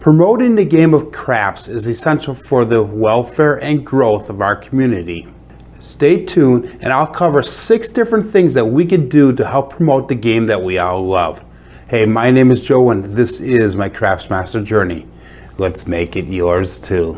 Promoting the game of craps is essential for the welfare and growth of our community. Stay tuned and I'll cover 6 different things that we can do to help promote the game that we all love. Hey, my name is Joe and this is my Craps Master journey. Let's make it yours too.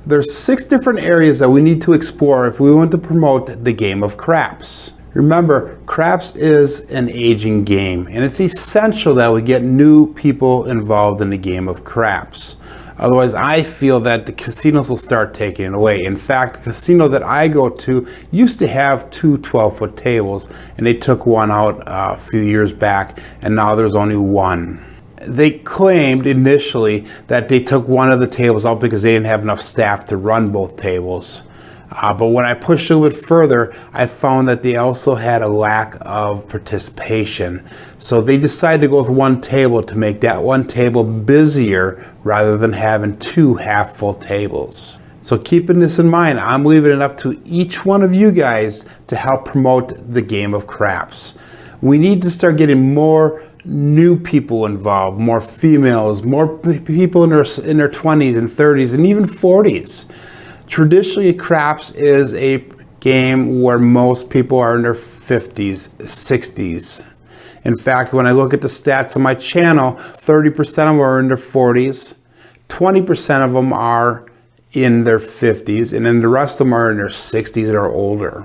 There's 6 different areas that we need to explore if we want to promote the game of craps. Remember, craps is an aging game, and it's essential that we get new people involved in the game of craps. Otherwise, I feel that the casinos will start taking it away. In fact, the casino that I go to used to have 2 12-foot tables, and they took one out a few years back, and now there's only one. They claimed initially that they took one of the tables out because they didn't have enough staff to run both tables. But when I pushed a little bit further, I found that they also had a lack of participation. So they decided to go with one table to make that one table busier rather than having 2 half-full tables. So keeping this in mind, I'm leaving it up to each one of you guys to help promote the game of craps. We need to start getting more new people involved, more females, more people in their 20s and 30s and even 40s. Traditionally, craps is a game where most people are in their 50s, 60s. In fact, when I look at the stats on my channel, 30% of them are in their 40s, 20% of them are in their 50s, and then the rest of them are in their 60s or older.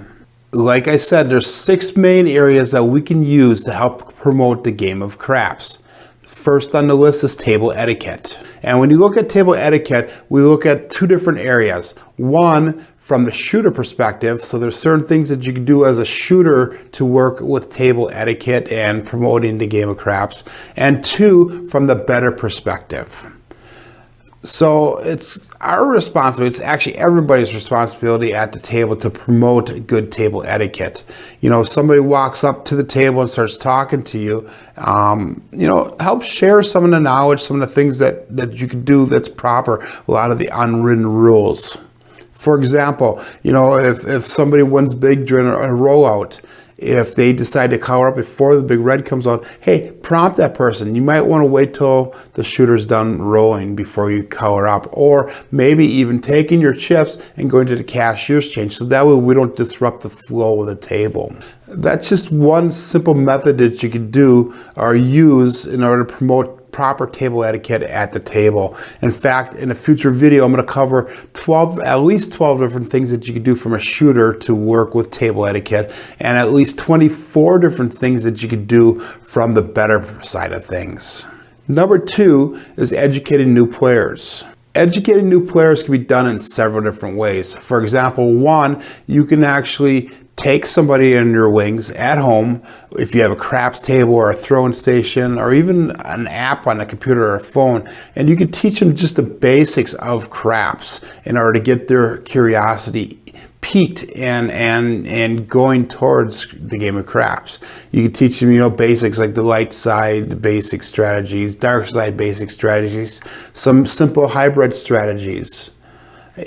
Like I said, there's 6 main areas that we can use to help promote the game of craps. First on the list is table etiquette. And when you look at table etiquette, we look at 2 different areas. One, from the shooter perspective, so there's certain things that you can do as a shooter to work with table etiquette and promoting the game of craps. And 2, from the bettor perspective. So it's our responsibility, it's actually everybody's responsibility at the table to promote good table etiquette. You know, if somebody walks up to the table and starts talking to you, help share some of the knowledge, some of the things that you can do that's proper, a lot of the unwritten rules. For example, if somebody wins big during a rollout, if they decide to cover up before the big red comes out, hey, prompt that person. You might want to wait till the shooter's done rolling before you cover up. Or maybe even taking your chips and going to the cashier's change. So that way we don't disrupt the flow of the table. That's just one simple method that you could do or use in order to promote proper table etiquette at the table. In fact, in a future video, I'm going to cover at least 12 different things that you can do from a shooter to work with table etiquette, and at least 24 different things that you could do from the bettor side of things. Number 2 is educating new players. Educating new players can be done in several different ways. For example, 1, you can actually take somebody in your wings at home, if you have a craps table or a throwing station or even an app on a computer or a phone, and you can teach them just the basics of craps in order to get their curiosity piqued and going towards the game of craps. You can teach them, basics like the light side basic strategies, dark side basic strategies, some simple hybrid strategies.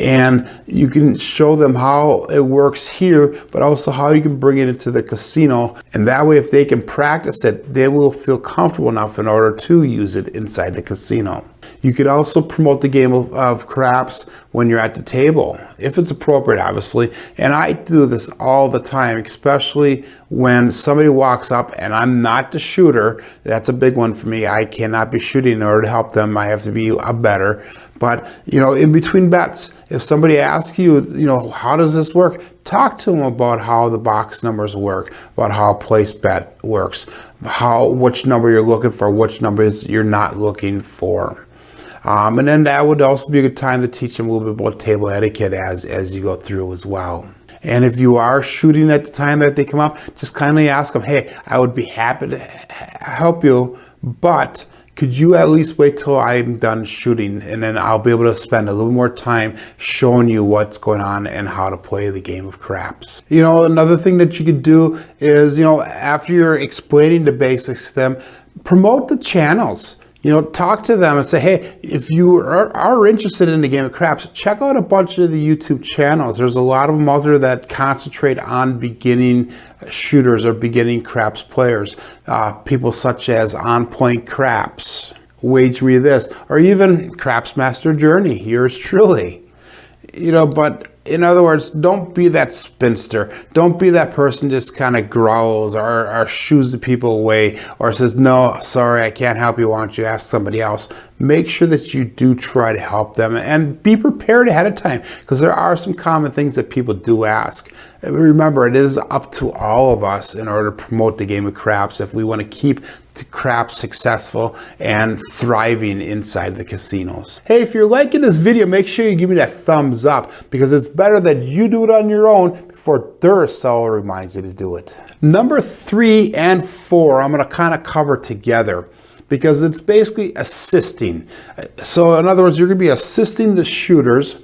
And you can show them how it works here, but also how you can bring it into the casino. And that way, if they can practice it, they will feel comfortable enough in order to use it inside the casino. You could also promote the game of craps when you're at the table, if it's appropriate, obviously. And I do this all the time, especially when somebody walks up and I'm not the shooter. That's a big one for me. I cannot be shooting in order to help them. I have to be a bettor. But, in between bets, if somebody asks you, how does this work? Talk to them about how the box numbers work, about how a place bet works, which number you're looking for, which numbers you're not looking for. And then that would also be a good time to teach them a little bit about table etiquette as you go through as well. And if you are shooting at the time that they come up, just kindly ask them, hey, I would be happy to help you, but could you at least wait till I'm done shooting, and then I'll be able to spend a little more time showing you what's going on and how to play the game of craps. Another thing that you could do is, after you're explaining the basics to them, promote the channels. Talk to them and say, hey, if you are interested in the game of craps, check out a bunch of the YouTube channels. There's a lot of them out there that concentrate on beginning shooters or beginning craps players. People such as On Point Craps, Wage Me This, or even Craps Master Journey, yours truly. But in other words, don't be that spinster. Don't be that person just kind of growls or shoos the people away or says, no, sorry, I can't help you. Why don't you ask somebody else? Make sure that you do try to help them and be prepared ahead of time, because there are some common things that people do ask. And remember, it is up to all of us in order to promote the game of craps if we want to keep the craps successful and thriving inside the casinos. Hey, if you're liking this video, make sure you give me that thumbs up, because it's better that you do it on your own before Duracell reminds you to do it. Number 3 and 4, I'm going to kind of cover together, because it's basically assisting. So in other words, you're going to be assisting the shooters.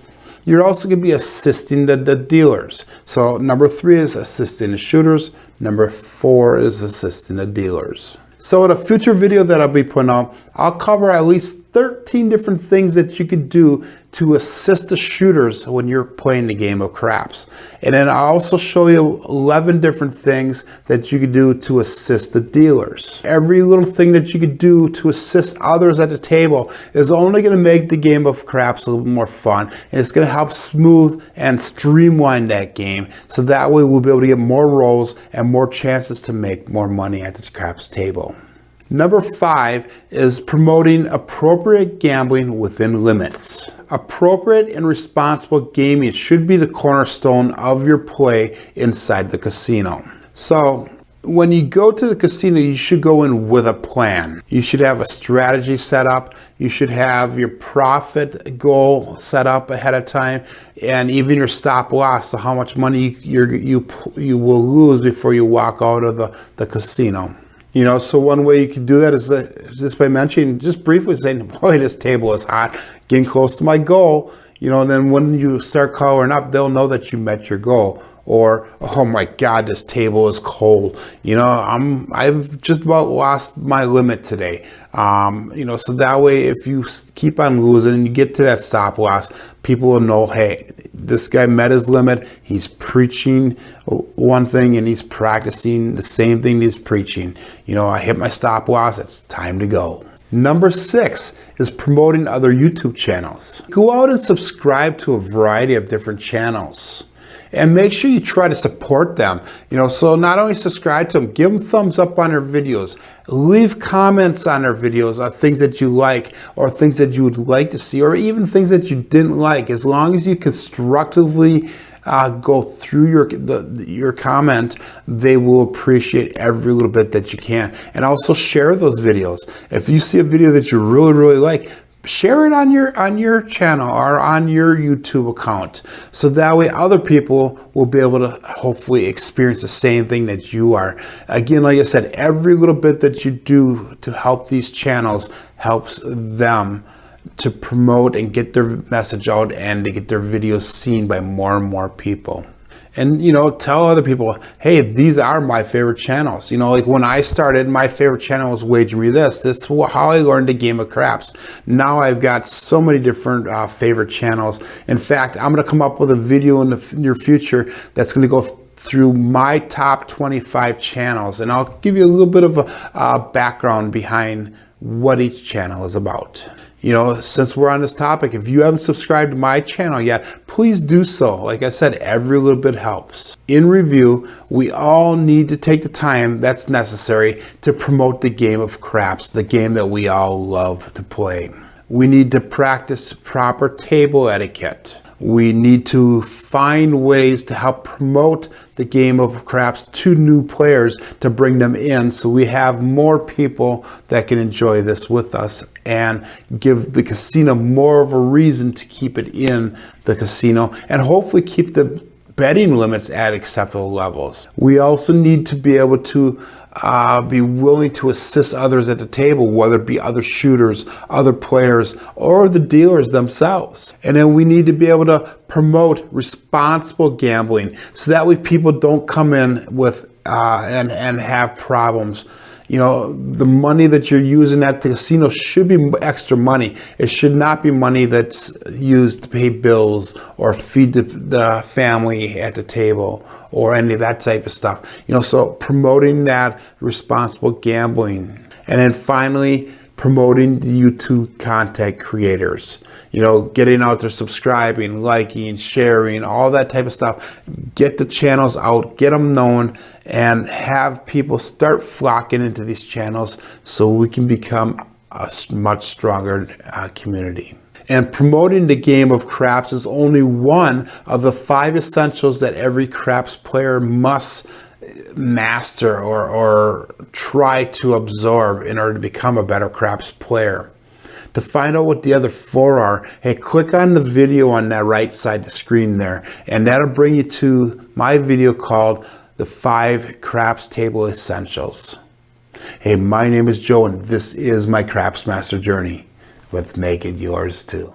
You're also going to be assisting the dealers. So number 3 is assisting the shooters. Number 4 is assisting the dealers. So in a future video that I'll be putting out, I'll cover at least 13 different things that you could do to assist the shooters when you're playing the game of craps. And then I'll also show you 11 different things that you could do to assist the dealers. Every little thing that you could do to assist others at the table is only going to make the game of craps a little more fun, and it's going to help smooth and streamline that game, so that way we'll be able to get more rolls and more chances to make more money at the craps table. Number 5 is promoting appropriate gambling within limits. Appropriate and responsible gaming should be the cornerstone of your play inside the casino. So when you go to the casino, you should go in with a plan. You should have a strategy set up. You should have your profit goal set up ahead of time, and even your stop loss, so how much money you will lose before you walk out of the casino. So one way you can do that is just by mentioning, just briefly saying, boy, this table is hot, getting close to my goal. And then when you start coloring up, they'll know that you met your goal. Or, oh my God, this table is cold. I've just about lost my limit today. So that way, if you keep on losing and you get to that stop loss, people will know, hey, this guy met his limit. He's preaching one thing and he's practicing the same thing he's preaching. I hit my stop loss. It's time to go. Number 6 is promoting other YouTube channels. Go out and subscribe to a variety of different channels. And make sure you try to support them. So not only subscribe to them, give them thumbs up on their videos. Leave comments on their videos on things that you like or things that you would like to see, or even things that you didn't like. As long as you constructively go through your comment, they will appreciate every little bit that you can. And also share those videos. If you see a video that you really, really like, share it on your channel or on your YouTube account, so that way other people will be able to hopefully experience the same thing that you are. Again, like I said, every little bit that you do to help these channels helps them to promote and get their message out and to get their videos seen by more and more people. And, tell other people, hey, these are my favorite channels. Like when I started, my favorite channel was Wage Me This. This is how I learned the game of craps. Now I've got so many different favorite channels. In fact, I'm going to come up with a video in the near future that's going to go through my top 25 channels. And I'll give you a little bit of a background behind what each channel is about. Since we're on this topic, if you haven't subscribed to my channel yet, please do so. Like I said, every little bit helps. In review, we all need to take the time that's necessary to promote the game of craps, the game that we all love to play. We need to practice proper table etiquette. We need to find ways to help promote the game of craps to new players to bring them in, so we have more people that can enjoy this with us and give the casino more of a reason to keep it in the casino, and hopefully keep the betting limits at acceptable levels. We also need to be able to be willing to assist others at the table, whether it be other shooters, other players, or the dealers themselves. And then we need to be able to promote responsible gambling, so that way people don't come in with and have problems. You know, the money that you're using at the casino should be extra money. It should not be money that's used to pay bills or feed the family at the table or any of that type of stuff. You know, so promoting that responsible gambling. And then finally, promoting the YouTube content creators. You know, getting out there, subscribing, liking, sharing, all that type of stuff. Get the channels out, get them known, and have people start flocking into these channels so we can become a much stronger community. And promoting the game of craps is only one of the 5 essentials that every craps player must master or try to absorb in order to become a better craps player. To find out what the other 4 are, hey, click on the video on that right side of the screen there, and that'll bring you to my video called The 5 Craps Table Essentials. Hey, my name is Joe, and this is my Craps Master Journey. Let's make it yours too.